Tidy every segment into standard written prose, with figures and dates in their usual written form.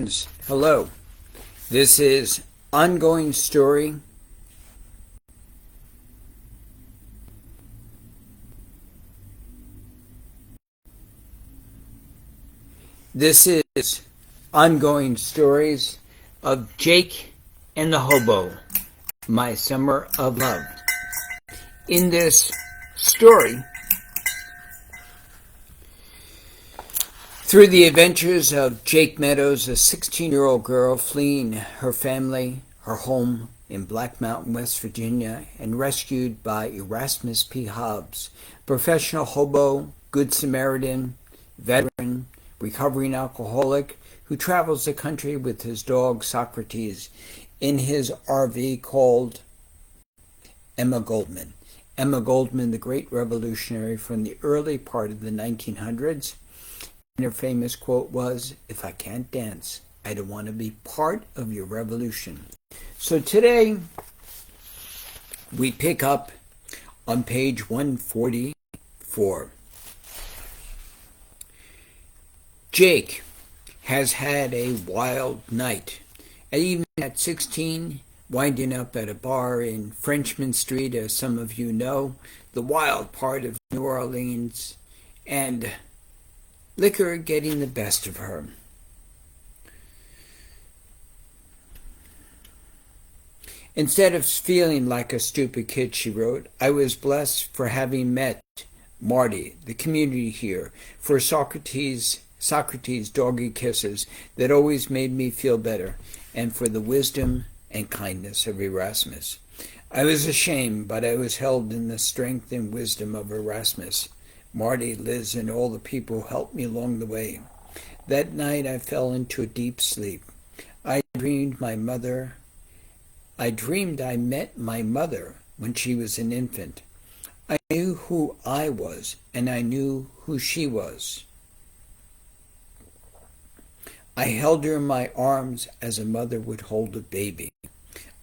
friends, hello. This is Ongoing Story. This is Ongoing Stories of Jake and the Hobo, My Summer of Love. In this story, through the adventures of Jake Meadows, a 16-year-old girl fleeing her family, her home in Black Mountain, West Virginia, and rescued by Erasmus P. Hobbs, professional hobo, good Samaritan, veteran, recovering alcoholic, who travels the country with his dog Socrates in his RV called Emma Goldman. Emma Goldman, the great revolutionary from the early part of the 1900s. And her famous quote was, "If I can't dance, I don't want to be part of your revolution." So today, we pick up on page 144. Jake has had a wild night. And even at 16, winding up at a bar in Frenchman Street, as some of you know, the wild part of New Orleans, and liquor getting the best of her. Instead of feeling like a stupid kid, she wrote, I was blessed for having met Marty, the community here, for Socrates' doggy kisses that always made me feel better, and for the wisdom and kindness of Erasmus. I was ashamed, but I was held in the strength and wisdom of Erasmus, Marty, Liz, and all the people who helped me along the way. That night I fell into a deep sleep. I dreamed I met my mother when she was an infant. I knew who I was, and I knew who she was. I held her in my arms as a mother would hold a baby.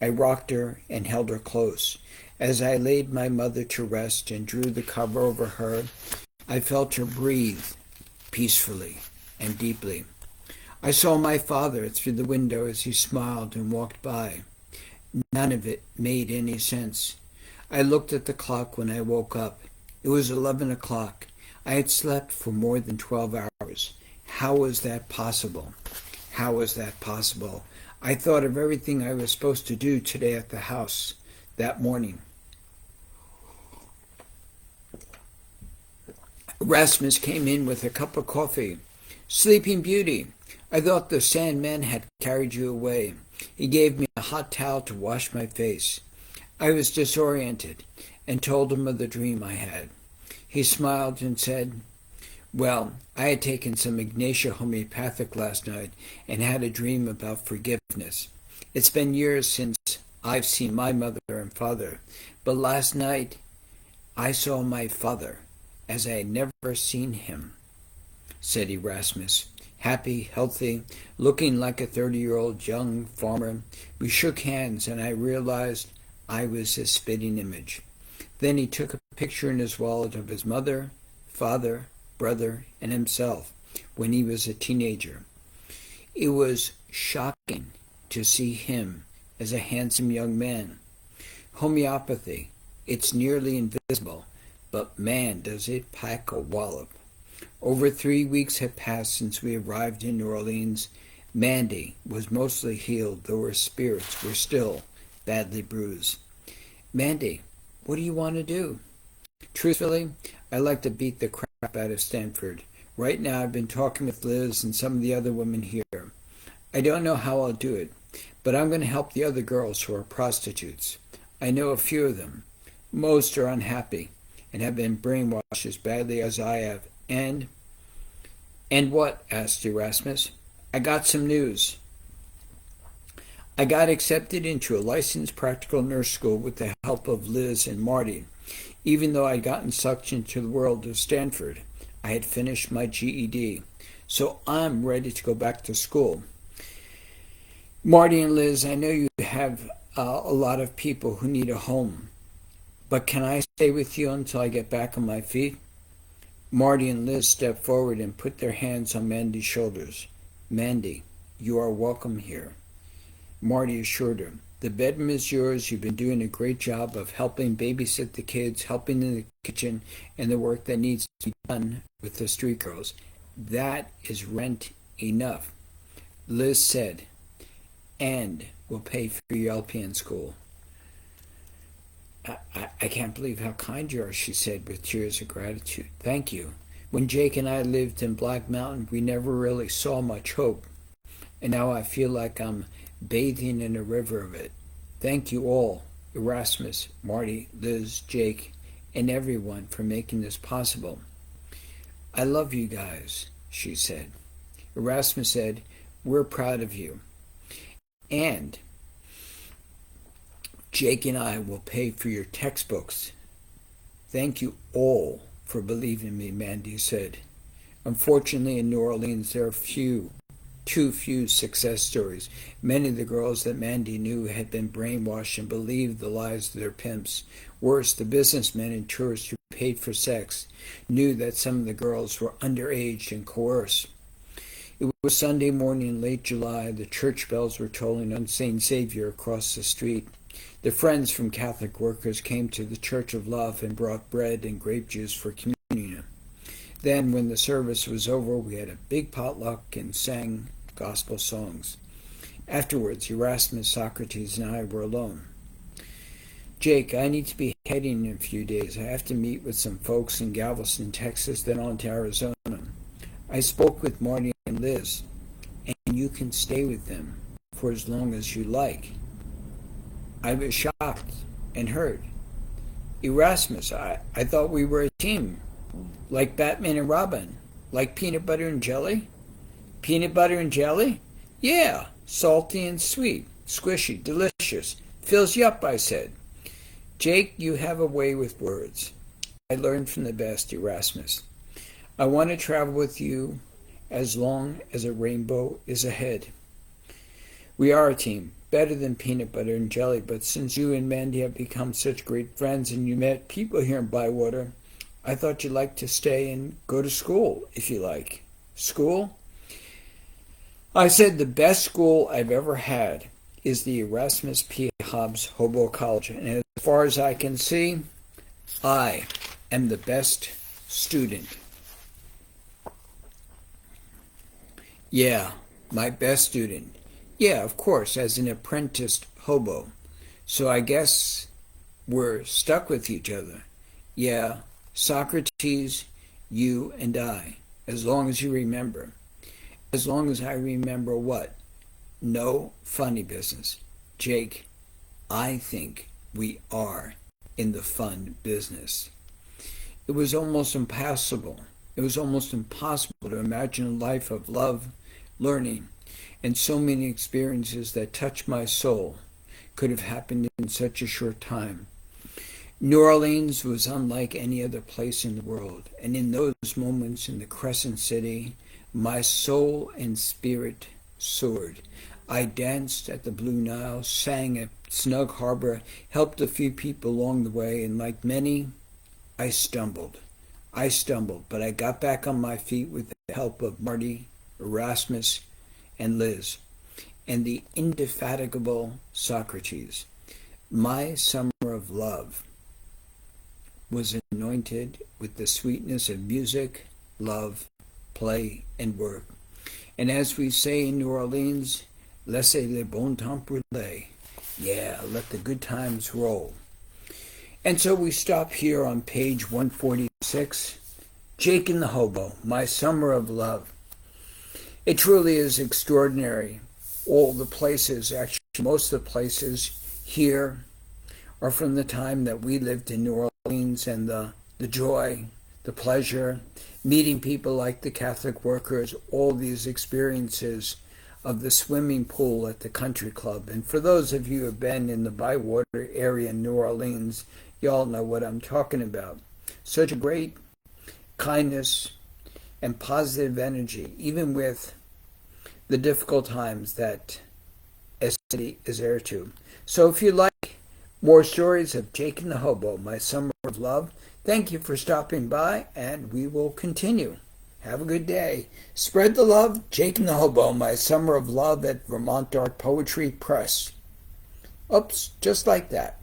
I rocked her and held her close. As I laid my mother to rest and drew the cover over her, I felt her breathe peacefully and deeply. I saw my father through the window as he smiled and walked by. None of it made any sense. I looked at the clock when I woke up. It was 11 o'clock. I had slept for more than 12 hours. How was that possible? How was that possible? I thought of everything I was supposed to do today at the house that morning. Erasmus came in with a cup of coffee. Sleeping Beauty, I thought the Sandman had carried you away. He gave me a hot towel to wash my face. I was disoriented and told him of the dream I had. He smiled and said, well, I had taken some Ignatia homeopathic last night and had a dream about forgiveness. It's been years since I've seen my mother and father, but last night I saw my father as I had never seen him, said Erasmus. Happy, healthy, looking like a 30-year-old young farmer. We shook hands and I realized I was his spitting image. Then he took a picture in his wallet of his mother, father, brother, and himself when he was a teenager. It was shocking to see him as a handsome young man. Homeopathy, it's nearly invisible, but man, does it pack a wallop. Over 3 weeks had passed since we arrived in New Orleans. Mandy was mostly healed, though her spirits were still badly bruised. Mandy, what do you want to do? Truthfully, I like to beat the crap out of Stanford. Right now I've been talking with Liz and some of the other women here. I don't know how I'll do it, but I'm going to help the other girls who are prostitutes. I know a few of them. Most are unhappy and have been brainwashed as badly as I have. And what? Asked Erasmus. I got some news. I got accepted into a licensed practical nurse school with the help of Liz and Marty. Even though I'd gotten sucked into the world of Stanford, I had finished my GED. So I'm ready to go back to school. Marty and Liz, I know you have a lot of people who need a home. But can I stay with you until I get back on my feet? Marty and Liz stepped forward and put their hands on Mandy's shoulders. Mandy, You are welcome here, Marty assured her. The bedroom is yours. You've been doing a great job of helping babysit the kids, helping in the kitchen, and the work that needs to be done with the street girls. That is rent enough, Liz said, and we'll pay for your LPN school. I can't believe how kind you are, she said with tears of gratitude. Thank you. When Jake and I lived in Black Mountain, we never really saw much hope, and now I feel like I'm bathing in a river of it. Thank you all, Erasmus, Marty, Liz, Jake, and everyone for making this possible. I love you guys, she said. Erasmus said, we're proud of you. And Jake and I will pay for your textbooks. Thank you all for believing me, Mandy said. Unfortunately, in New Orleans, there are too few success stories. Many of the girls that Mandy knew had been brainwashed and believed the lies of their pimps. Worse, the businessmen and tourists who paid for sex knew that some of the girls were underage and coerced. It was Sunday morning in late July. The church bells were tolling on St. Xavier across the street. The friends from Catholic workers came to the Church of Love and brought bread and grape juice for communion. Then, when the service was over, we had a big potluck and sang gospel songs. Afterwards, Erasmus, Socrates, and I were alone. Jake, I need to be heading in a few days. I have to meet with some folks in Galveston, Texas, then on to Arizona. I spoke with Marty and Liz, and you can stay with them for as long as you like. I was shocked and hurt. Erasmus, I thought we were a team, like Batman and Robin, like peanut butter and jelly. Peanut butter and jelly? Yeah, salty and sweet, squishy, delicious. Fills you up, I said. Jake, you have a way with words. I learned from the best, Erasmus. I want to travel with you as long as a rainbow is ahead. We are a team, better than peanut butter and jelly, but since you and Mandy have become such great friends and you met people here in Bywater, I thought you'd like to stay and go to school, if you like. School? I said the best school I've ever had is the Erasmus P. Hobbs Hobo College, and as far as I can see, I am the best student. Yeah, my best student. Yeah, of course, as an apprenticed hobo. So I guess we're stuck with each other. Yeah, Socrates, you and I, as long as you remember. As long as I remember what? No funny business. Jake, I think we are in the fun business. It was almost impossible. It was almost impossible to imagine a life of love, learning, and so many experiences that touched my soul could have happened in such a short time. New Orleans was unlike any other place in the world, and in those moments in the Crescent City, my soul and spirit soared. I danced at the Blue Nile, sang at Snug Harbor, helped a few people along the way, and like many, I stumbled, but I got back on my feet with the help of Marty, Erasmus, and Liz, and the indefatigable Socrates. My summer of love was anointed with the sweetness of music, love, play, and work. And as we say in New Orleans, laissez le bon temps rouler. Yeah, let the good times roll. And so we stop here on page 146. Jake and the Hobo, My Summer of Love. It truly is extraordinary. All the places, actually most of the places here are from the time that we lived in New Orleans, and the joy, the pleasure, meeting people like the Catholic workers, all these experiences of the swimming pool at the country club. And for those of you who have been in the Bywater area in New Orleans, you all know what I'm talking about. Such a great kindness and positive energy, even with the difficult times that a city is heir to. So if you like more stories of Jake and the Hobo, My Summer of Love, thank you for stopping by, and we will continue. Have a good day. Spread the love. Jake and the Hobo, my Summer of Love at Vermont Art Poetry Press. Oops, just like that.